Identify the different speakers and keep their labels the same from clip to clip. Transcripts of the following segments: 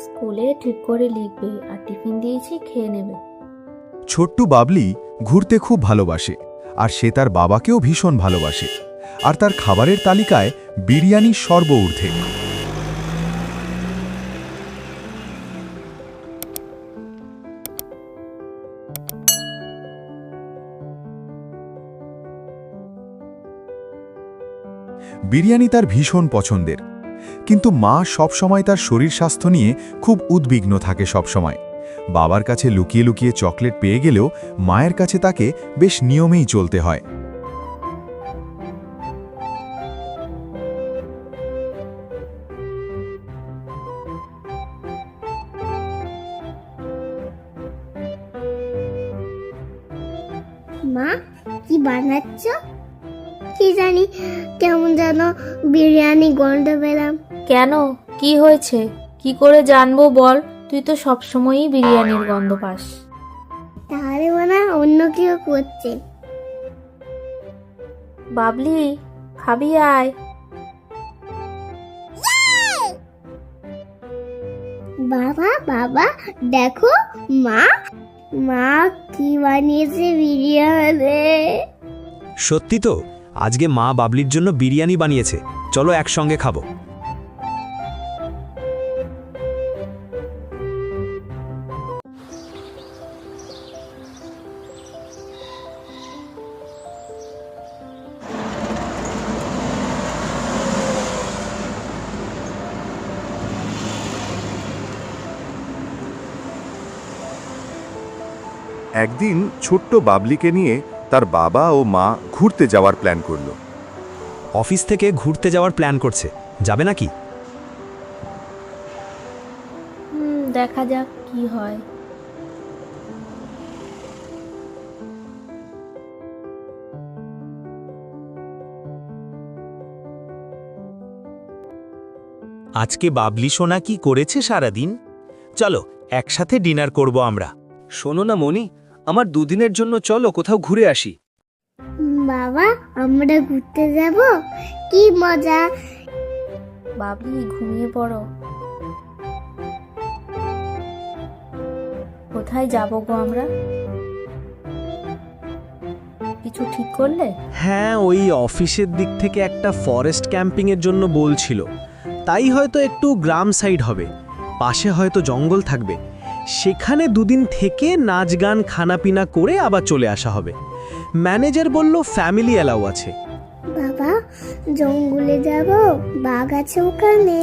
Speaker 1: স্কুলে ঠিক করে লিখবে আর টিফিন দিয়েছি, খেয়ে নেবে।
Speaker 2: ছোট্টু বাবলি ঘুরতে খুব ভালোবাসে, আর সে তার বাবাকেও ভীষণ ভালোবাসে, আর তার খাবারের তালিকায় বিরিয়ানি সর্বঊর্ধ্বে। বিরিয়ানি তার ভীষণ পছন্দের, কিন্তু মা সবসময় তার শরীর স্বাস্থ্য নিয়ে খুব উদ্বিগ্ন থাকে সবসময়। বাবার কাছে লুকিয়ে লুকিয়ে চকলেট পেয়ে গেলেও মায়ের কাছে তাকে বেশ নিয়মেই চলতে হয়।
Speaker 3: মা, কি বানাচ্ছ? কি জানি, কেমন যেন বিরিয়ানি গন্ধ পেলাম।
Speaker 1: কেন, কি হয়েছে? কি করে জানবো বল? তুই তো সবসময়ই বিরিয়ানির গন্ধ পাস।
Speaker 3: তাহলে মনে হয় অন্য কেউ করছে।
Speaker 1: বাবলি, খাবি আয়।
Speaker 3: বাবা বাবা, দেখো মা, মা কি বানিয়েছে বিরিয়ানি।
Speaker 4: সত্যি তো, আজকে মা বাবলির জন্য বিরিয়ানি বানিয়েছে। চলো একসঙ্গে খাবো।
Speaker 2: একদিন ছোট্ট বাবলিকে নিয়ে তার বাবা ও মা ঘুরতে যাওয়ার প্ল্যান করল।
Speaker 4: অফিস থেকে ঘুরতে যাওয়ার প্ল্যান করছে, যাবে নাকি?
Speaker 1: দেখা যাক কি হয়।
Speaker 5: আজকে বাবলি সোনা কি করেছে সারাদিন? চলো একসাথে ডিনার করব আমরা।
Speaker 4: শোনো না মনি, আমার দুদিনের জন্য চলো কোথাও ঘুরে আসি।
Speaker 3: বাবা, আমরা ঘুরতে যাব, কি মজা।
Speaker 1: বাবলি, ঘুমিয়ে পড়ো। কোথায় যাব গো আমরা? কিছু ঠিক করলে?
Speaker 4: হ্যাঁ, ওই অফিসের দিক থেকে একটা ফরেস্ট ক্যাম্পিংয়ের জন্য বলছিল। তাই হয়তো একটু গ্রাম সাইড হবে, পাশে হয়তো জঙ্গল থাকবে। সেখানে দুদিন থেকে নাচ গান খানাপিনা করে আবার চলে আসা হবে। ম্যানেজার বলল ফ্যামিলি অ্যালাউ আছে।
Speaker 3: বাবা, জঙ্গলে যাব, বাঘ আছে ওখানে?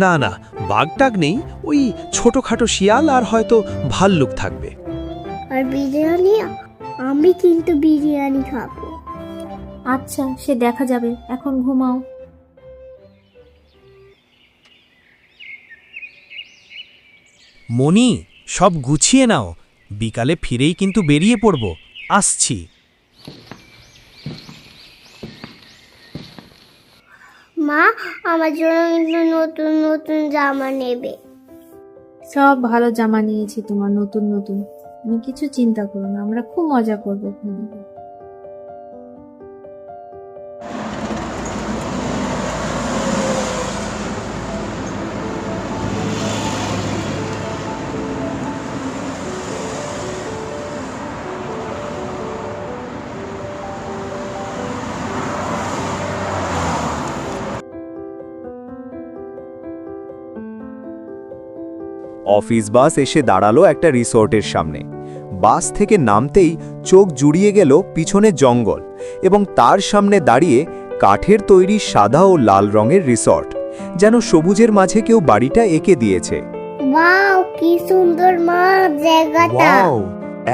Speaker 4: না না, বাঘটাগ নেই, ওই ছোটখাটো শিয়াল আর হয়তো ভাল্লুক থাকবে।
Speaker 3: আর বিরিয়ানি, আমি কিন্তু বিরিয়ানি খাবো।
Speaker 1: আচ্ছা, সে দেখা যাবে, এখন ঘুমাও।
Speaker 5: মনি, সব গুছিয়ে নাও, বিকালে ফিরেই কিন্তু বেরিয়ে পড়ব। আসছি।
Speaker 3: মা, আমার জন্য কিন্তু নতুন নতুন জামা নেবে।
Speaker 1: সব ভালো জামা নিয়েছি তোমার, নতুন নতুন। তুমি কিছু চিন্তা করো না, আমরা খুব মজা করবো ওখানে।
Speaker 2: অফিস বাস এসে দাঁড়ালো একটা রিসোর্টের সামনে। বাস থেকে নামতেই চোখ জুড়িয়ে গেল পিছনে জঙ্গল, এবং তার সামনে দাঁড়িয়ে কাঠের তৈরি সাদা ও লাল রঙের রিসর্ট, যেন সবুজের মাঝে কেউ বাড়িটা এঁকে দিয়েছে।
Speaker 3: ওয়াও, কি সুন্দর মা জায়গাটা।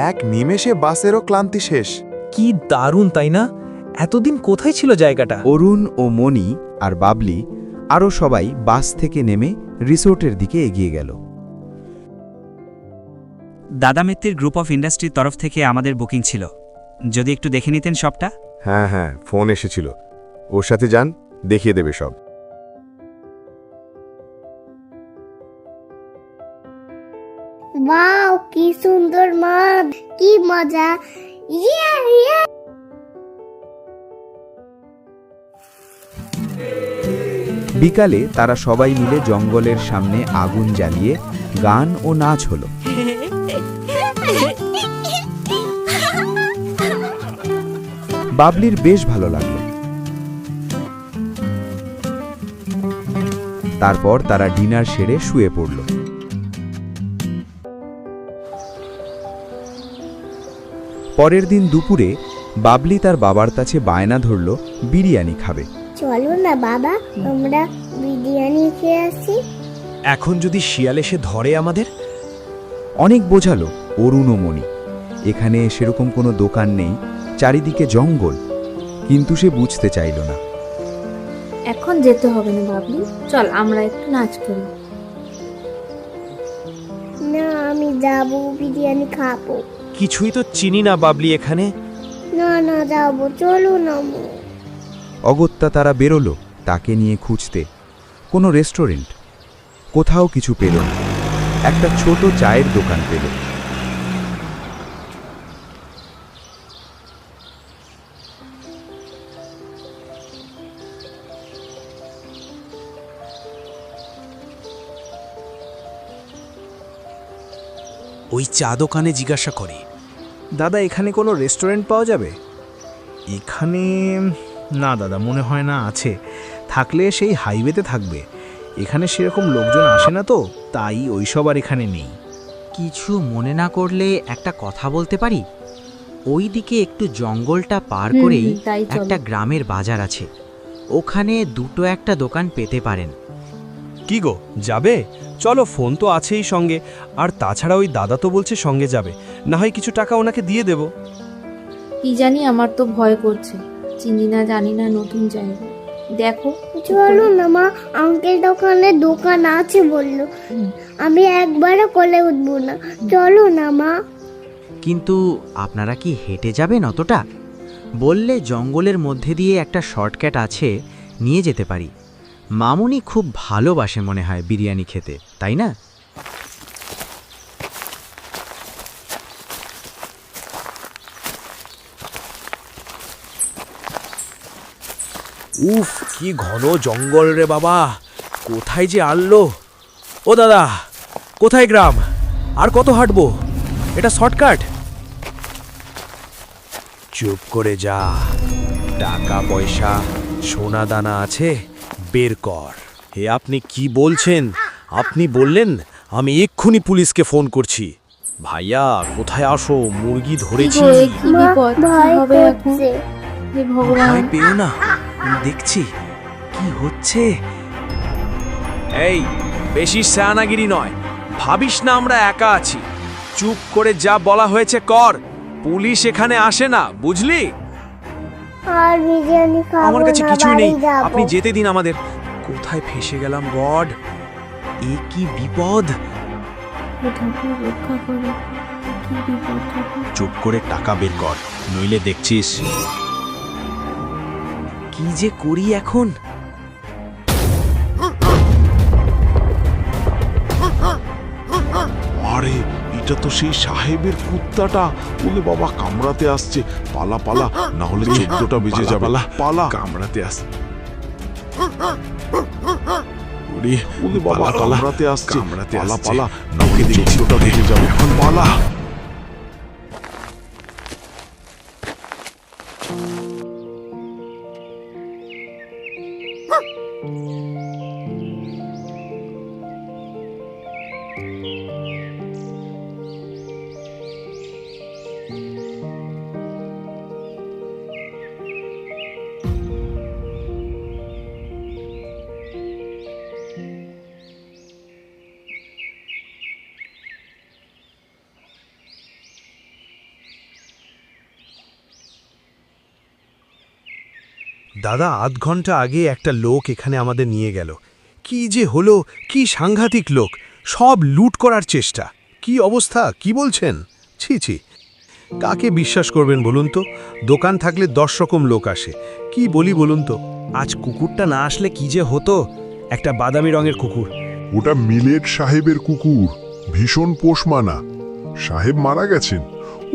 Speaker 2: এক নিমেষে বাসেরও ক্লান্তি শেষ।
Speaker 4: কি দারুণ, তাই না? এতদিন কোথায় ছিল জায়গাটা?
Speaker 2: অরুণ ও মণি আর বাবলি আরও সবাই বাস থেকে নেমে রিসোর্টের দিকে এগিয়ে গেল।
Speaker 6: দাদা মিত্তির গ্রুপ অফ ইন্ডাস্ট্রির তরফ থেকে আমাদের বুকিং ছিল, যদি একটু দেখে নিতেন সবটা।
Speaker 2: হ্যাঁ হ্যাঁ, ফোন এসেছিল, ওর সাথে যান, দেখিয়ে দেবে সব।
Speaker 3: ওয়াও, কি সুন্দর মা, কি মজা। ইয়া ইয়া।
Speaker 2: বিকালে তারা সবাই মিলে জঙ্গলের সামনে আগুন জ্বালিয়ে গান ও নাচ হলো। বাবলির বেশ ভালো লাগলো। তারপর তারা ডিনার সেরে শুয়ে পড়ল। পরের দিন দুপুরে বাবলি তার বাবার কাছে বায়না ধরল বিরিয়ানি খাবে।
Speaker 3: চলো না বাবা, আমরা বিরিয়ানি খেয়ে আসি।
Speaker 4: এখন যদি শিয়াল এসে ধরে আমাদের?
Speaker 2: অনেক বোঝালো অরুণ ও মণি, এখানে সেরকম কোনো দোকান নেই, চারিদিকে জঙ্গল, কিন্তু সে বুঝতে চাইল না।
Speaker 1: এখন যেতে হবে না বাবলি, চল আমরা একটু নাচ করি।
Speaker 3: না, আমি যাবো, বিরিয়ানি খাবো।
Speaker 4: কিছুই তো চিনি না বাবলি এখানে।
Speaker 3: না না, যাবো, চলো না।
Speaker 2: অগত্যা তারা বেরোলো তাকে নিয়ে খুঁজতে। কোনো রেস্টুরেন্ট, কোথাও কিছু পেল না। একটা ছোট চায়ের দোকান পেল।
Speaker 4: ওই চা দোকানে জিজ্ঞাসা করি, দাদা এখানে কোনো রেস্টুরেন্ট পাওয়া যাবে? এখানে না দাদা, মনে হয় না আছে। থাকলে সেই হাইওয়েতে থাকবে। এখানে সেরকম লোকজন আসে না তো, তাই ওইসব আর এখানে নেই।
Speaker 7: কিছু মনে না করলে একটা কথা বলতে পারি? ওই দিকে একটু জঙ্গলটা পার করেই
Speaker 1: তাই চলো।
Speaker 7: একটা গ্রামের বাজার আছে, ওখানে দুটো একটা দোকান পেতে পারেন।
Speaker 4: কি গো, যাবে? চলো, ফোন তো আছেই সঙ্গে। আর তাছাড়া ওই দাদা তো বলছে সঙ্গে যাবে, না হয় কিছু টাকা ওনাকে দিয়ে দেব।
Speaker 1: কি জানি, আমার তো ভয় করছে, চিনি না জানি না, নতুন জায়গা। দেখো
Speaker 3: চলো না মা, আঙ্কেল দোকানে দোকান আছে বললো। আমি একবারও কোলে উঠবো না, চলো না মা।
Speaker 7: কিন্তু আপনারা কি হেঁটে যাবেন অতটা? বললে জঙ্গলের মধ্যে দিয়ে একটা শর্টকাট আছে, নিয়ে যেতে পারি। মামুনি খুব ভালোবাসে মনে হয় বিরিয়ানি খেতে, তাই না?
Speaker 4: উফ, কি ঘন জঙ্গল রে বাবা, কোথায় যে আনলো। ও দাদা, কোথায় গ্রাম? আর কত হাঁটবো? এটা শর্টকাট? চুপ করে যা, টাকা পয়সা সোনা দানা আছে, বের কর। হে আপনি কি বলছেন? আপনি বললেন, আমি এক্ষুনি পুলিশকে ফোন করছি। ভাইয়া কোথায় আসো, মুরগি
Speaker 1: কি
Speaker 4: ধরেছি।
Speaker 1: গো, এ কি বিপদ, কি
Speaker 3: ভয়
Speaker 1: হবে এখন?
Speaker 3: করছে।
Speaker 1: হে ভগবান,
Speaker 4: ভয় পেও না, দেখছি কি হচ্ছে। এই, বেশি স্যানাগিরি নয়, ভাবিস না আমরা একা আছি। চুপ করে যা বলা হয়েছে কর, পুলিশ এখানে আসে না, বুঝলি?
Speaker 3: আর বিরিয়ানি খাবো
Speaker 4: আমার কাছে
Speaker 3: না,
Speaker 4: কিছুই নেই,
Speaker 3: বাড়ি যাবো।
Speaker 4: আপনি যেতে দিন আমাদের। কোথায় ফেসে গেলাম গড, এ কি বিপদ।
Speaker 1: হে ঠাকুর রক্ষা করো, কি বিপদ ঠাকুর।
Speaker 5: চুপ করে টাকা বের কর, নইলে দেখছিস।
Speaker 4: কি যে করি এখন?
Speaker 8: আরে, এটা তো সেই সাহেবের কুত্তাটা। বলে বাবা, কামড়াতে আসছে, পালা পালা, না হলে 14টা বেজে যাবে। পালা, কামড়াতে আসছে। বলে বাবা, কামড়াতে আসছে, পালা পালা, না হলে 14টা বেজে যাবে। এখন পালা।
Speaker 4: দাদা, আধ ঘন্টা আগে একটা লোক এখানে আমাদের নিয়ে গেল। কি যে হলো, কি সাংঘাতিক লোক, সব লুট করার চেষ্টা। কি অবস্থা, কি বলছেন? ছি ছি, কাকে বিশ্বাস করবেন বলুন তো? দোকান থাকলে 10 রকম লোক আসে। কি বলি বলুন তো? আজ কুকুরটা না আসলে কি যে হতো, একটা বাদামি রঙের কুকুর।
Speaker 8: ওটা মিলেট সাহেবের কুকুর, ভীষণ পোষমানা। সাহেব মারা গেছেন,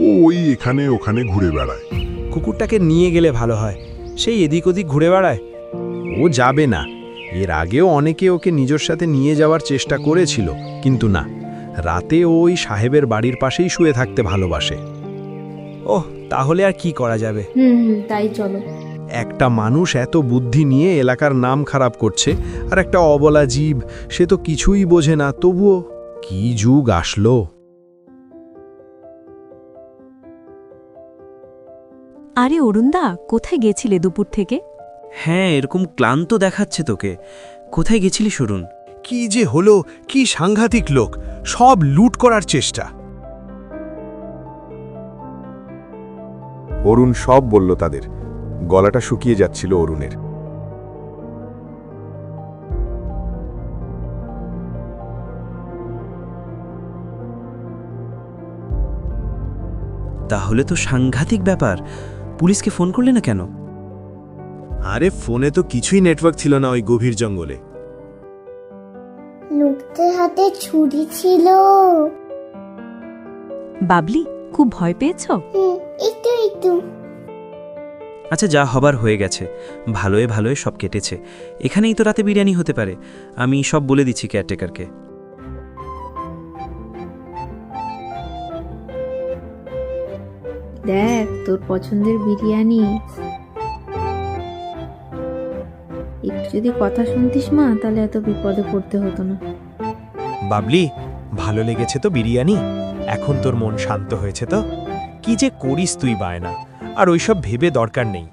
Speaker 8: ও ওই এখানে ওখানে ঘুরে বেড়ায়।
Speaker 4: কুকুরটাকে নিয়ে গেলে ভালো হয়, সেই এদিক ওদিক ঘুরে বেড়ায়। ও যাবে না,
Speaker 9: এর আগেও অনেকে ওকে নিজের সাথে নিয়ে যাওয়ার চেষ্টা করেছিল, কিন্তু না, রাতে ওই সাহেবের বাড়ির পাশেই শুয়ে থাকতে ভালোবাসে।
Speaker 4: ওহ, তাহলে আর কি করা যাবে?
Speaker 1: তাই চলো।
Speaker 9: একটা মানুষ এত বুদ্ধি নিয়ে এলাকার নাম খারাপ করছে, আর একটা অবলা জীব, সে তো কিছুই বোঝে না, তবুও কি যুগ আসলো।
Speaker 10: আরে অরুণদা, কোথায় গেছিলে দুপুর থেকে?
Speaker 4: হ্যাঁ, এরকম ক্লান্ত দেখাচ্ছে তোকে। কোথায় গেছিলি শুরুন?
Speaker 9: কি যে হলো, কি সাংঘাতিক লোক, সব লুট করার চেষ্টা।
Speaker 2: অরুণ সব বলল তাদের। গলাটা শুকিয়ে যাচ্ছিল অরুণের।
Speaker 4: তাহলে তো সাংঘাতিক ব্যাপার। পুলিশকে ফোন করলে না কেন?
Speaker 9: আরে ফোনে তো কিছুই নেটওয়ার্ক ছিল না ওই গভীর জঙ্গলে।
Speaker 3: লোকদের হাতে ছুরি ছিল।
Speaker 10: বাবলি, খুব ভয় পেয়েছো?
Speaker 3: একটু একটু।
Speaker 4: আচ্ছা, যা হবার হয়ে গেছে। ভালোয় ভালোয় সব কেটেছে। এখানেই তো রাতে বিরিয়ানি হতে পারে। আমি সব বলে দিচ্ছি কেয়ারটেকারকে।
Speaker 1: দেখ, তোর পছন্দের বিরিয়ানি। একটু যদি কথা শুনতিস মা, তাহলে এত বিপদে পড়তে হতো না।
Speaker 5: বাবলি, ভালো লেগেছে তো বিরিয়ানি? এখন তোর মন শান্ত হয়েছে তো? কি যে করিস তুই বায়না, আর ওইসব ভেবে দরকার নেই।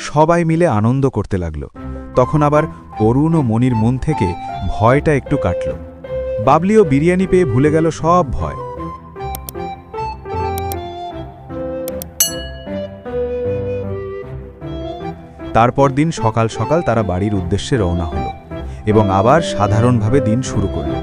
Speaker 2: সবাই মিলে আনন্দ করতে লাগলো। তখন আবার অরুণ ও মনির মন থেকে ভয়টা একটু কাটল। বাবলিও বিরিয়ানি পেয়ে ভুলে গেল সব ভয়। তারপর দিন সকাল সকাল তারা বাড়ির উদ্দেশ্যে রওনা হলো এবং আবার সাধারণভাবে দিন শুরু করল।